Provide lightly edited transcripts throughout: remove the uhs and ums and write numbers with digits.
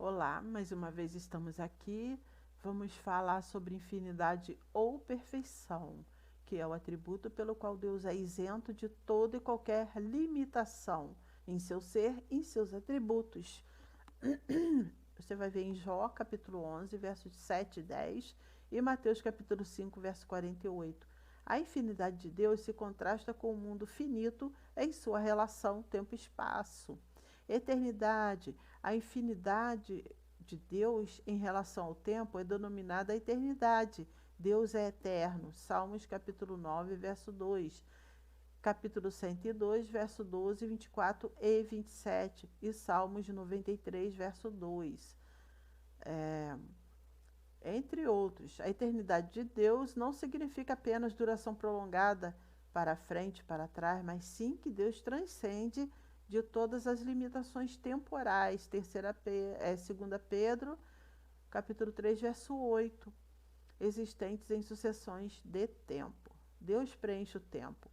Olá, mais uma vez estamos aqui. Vamos falar sobre infinidade ou perfeição, que é o atributo pelo qual Deus é isento de toda e qualquer limitação em seu ser e em seus atributos. Você vai ver em Jó, capítulo 11, versos 7 e 10, e Mateus, capítulo 5, verso 48. A infinidade de Deus se contrasta com o mundo finito em sua relação tempo-espaço. Eternidade, a infinidade de Deus em relação ao tempo é denominada a eternidade. Deus é eterno. Salmos capítulo 9, verso 2. Capítulo 102, verso 12, 24 e 27. E Salmos 93, verso 2. Entre outros, a eternidade de Deus não significa apenas duração prolongada para frente, para trás, mas sim que Deus transcende de todas as limitações temporais. 2 Pedro, capítulo 3, verso 8, existentes em sucessões de tempo. Deus preenche o tempo.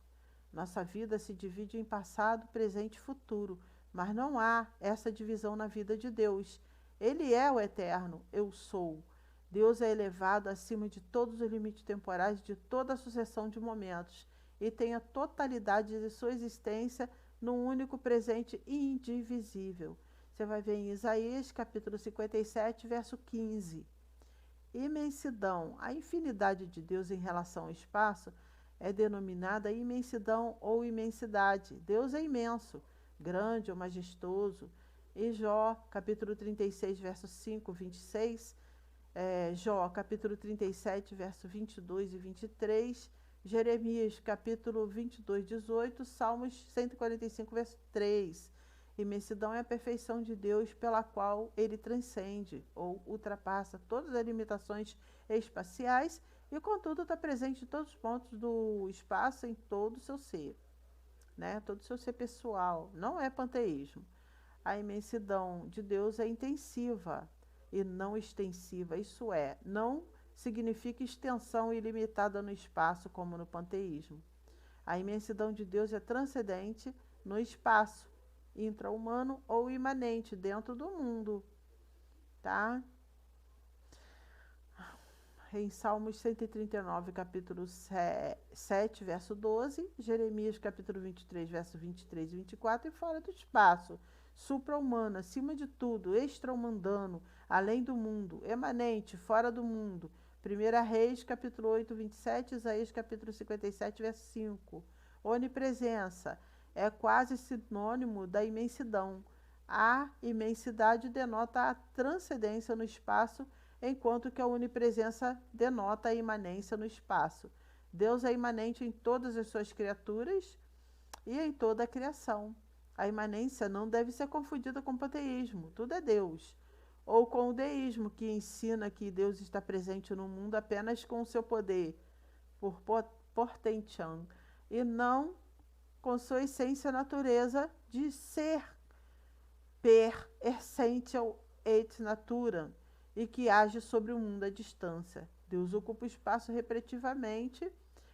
Nossa vida se divide em passado, presente e futuro, mas não há essa divisão na vida de Deus. Ele é o eterno, eu sou. Deus é elevado acima de todos os limites temporais de toda a sucessão de momentos e tem a totalidade de sua existência num único presente indivisível. Você vai ver em Isaías, capítulo 57, verso 15. Imensidão. A infinidade de Deus em relação ao espaço é denominada imensidão ou imensidade. Deus é imenso, grande ou majestoso. E Jó, capítulo 36, verso 5, 26, Jó, capítulo 37, verso 22 e 23, Jeremias, capítulo 22, 18, Salmos 145, verso 3. Imensidão é a perfeição de Deus pela qual ele transcende ou ultrapassa todas as limitações espaciais e, contudo, está presente em todos os pontos do espaço, em todo o seu ser, né? Todo o seu ser pessoal. Não é panteísmo. A imensidão de Deus é intensiva e não extensiva. Isso é, não significa extensão ilimitada no espaço, como no panteísmo. A imensidão de Deus é transcendente no espaço, intra-humano ou imanente, dentro do mundo. Tá? Em Salmos 139, capítulo 7, verso 12, Jeremias, capítulo 23, verso 23 e 24, e fora do espaço, supra-humano, acima de tudo, extra-mundano, além do mundo, emanente, fora do mundo. 1 Reis, capítulo 8, 27, Isaías, capítulo 57, verso 5. Onipresença é quase sinônimo da imensidão. A imensidade denota a transcendência no espaço, enquanto que a onipresença denota a imanência no espaço. Deus é imanente em todas as suas criaturas e em toda a criação. A imanência não deve ser confundida com o panteísmo, tudo é Deus. Ou com o deísmo, que ensina que Deus está presente no mundo apenas com o seu poder, por potentiam, e não com sua essência natureza de ser per essential et natura, e que age sobre o mundo à distância. Deus ocupa o espaço repetitivamente,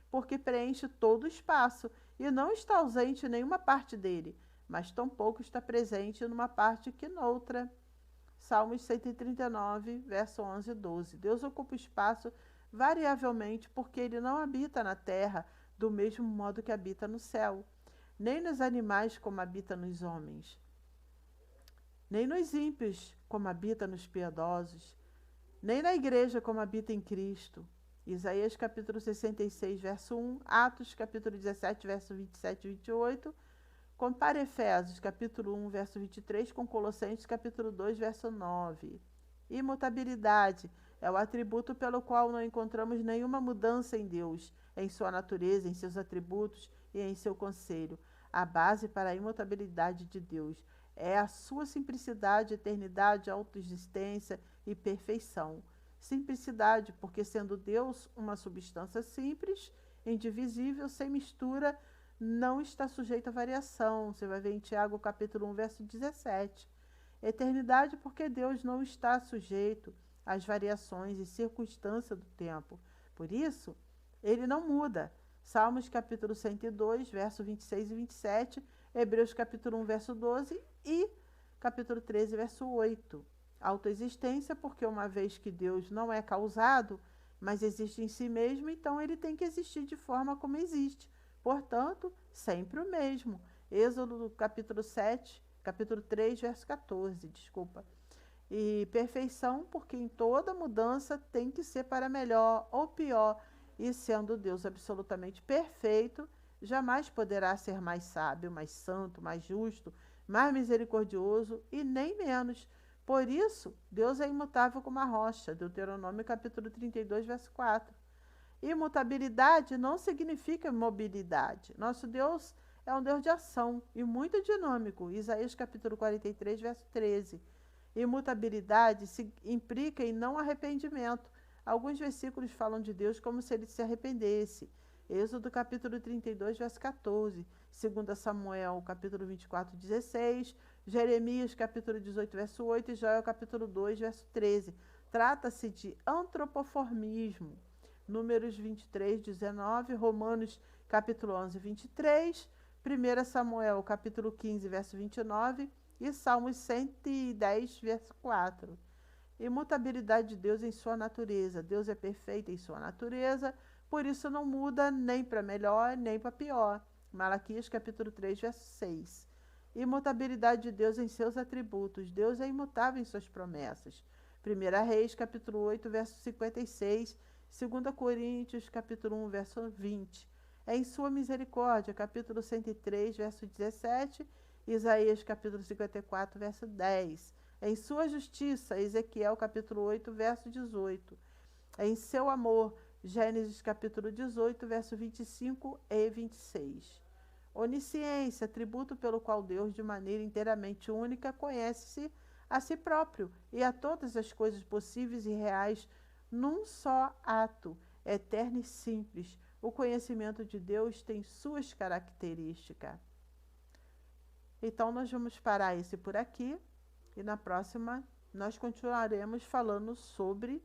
porque preenche todo o espaço, e não está ausente em nenhuma parte dele, mas tampouco está presente numa parte que noutra. Salmos 139, verso 11 e 12. Deus ocupa o espaço variavelmente, porque ele não habita na terra do mesmo modo que habita no céu, nem nos animais como habita nos homens, nem nos ímpios como habita nos piedosos, nem na igreja como habita em Cristo. Isaías capítulo 66, verso 1, Atos capítulo 17, verso 27 e 28, compare Efésios capítulo 1, verso 23 com Colossenses capítulo 2, verso 9. Imutabilidade é o atributo pelo qual não encontramos nenhuma mudança em Deus, em sua natureza, em seus atributos e em seu conselho. A base para a imutabilidade de Deus é a sua simplicidade, eternidade, autoexistência e perfeição. Simplicidade, porque sendo Deus uma substância simples, indivisível, sem mistura, não está sujeito a variação. Você vai ver em Tiago capítulo 1, verso 17. Eternidade, porque Deus não está sujeito às variações e circunstâncias do tempo. Por isso, ele não muda. Salmos capítulo 102, verso 26 e 27, Hebreus capítulo 1, verso 12 e capítulo 13, verso 8. Autoexistência, porque uma vez que Deus não é causado, mas existe em si mesmo, então ele tem que existir de forma como existe. Portanto, sempre o mesmo. Êxodo capítulo 7, capítulo 3, verso 14, desculpa. E perfeição, porque em toda mudança tem que ser para melhor ou pior, e sendo Deus absolutamente perfeito, jamais poderá ser mais sábio, mais santo, mais justo, mais misericordioso e nem menos. Por isso, Deus é imutável como a rocha. Deuteronômio capítulo 32, verso 4. Imutabilidade não significa mobilidade. Nosso Deus é um Deus de ação e muito dinâmico. Isaías capítulo 43, verso 13. Imutabilidade se implica em não arrependimento. Alguns versículos falam de Deus como se ele se arrependesse. Êxodo capítulo 32, verso 14. 2 Samuel capítulo 24, 16. Jeremias capítulo 18, verso 8. E Joel capítulo 2, verso 13. Trata-se de antropoformismo. Números 23, 19. Romanos capítulo 11, 23. 1 Samuel capítulo 15, verso 29. E Salmos 110, verso 4. Imutabilidade de Deus em sua natureza. Deus é perfeito em sua natureza, por isso não muda nem para melhor, nem para pior. Malaquias capítulo 3, verso 6. Imutabilidade de Deus em seus atributos. Deus é imutável em suas promessas. 1 Reis capítulo 8, verso 56. 2 Coríntios capítulo 1, verso 20. É em sua misericórdia, capítulo 103, verso 17. Isaías capítulo 54, verso 10. Em sua justiça, Ezequiel capítulo 8, verso 18. Em seu amor, Gênesis capítulo 18, verso 25 e 26. Onisciência, atributo pelo qual Deus, de maneira inteiramente única, conhece-se a si próprio e a todas as coisas possíveis e reais num só ato, eterno e simples. O conhecimento de Deus tem suas características. Então, nós vamos parar esse por aqui e na próxima nós continuaremos falando sobre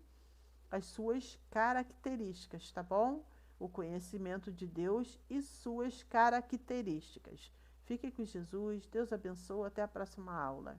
as suas características, tá bom? O conhecimento de Deus e suas características. Fique com Jesus, Deus abençoe, até a próxima aula.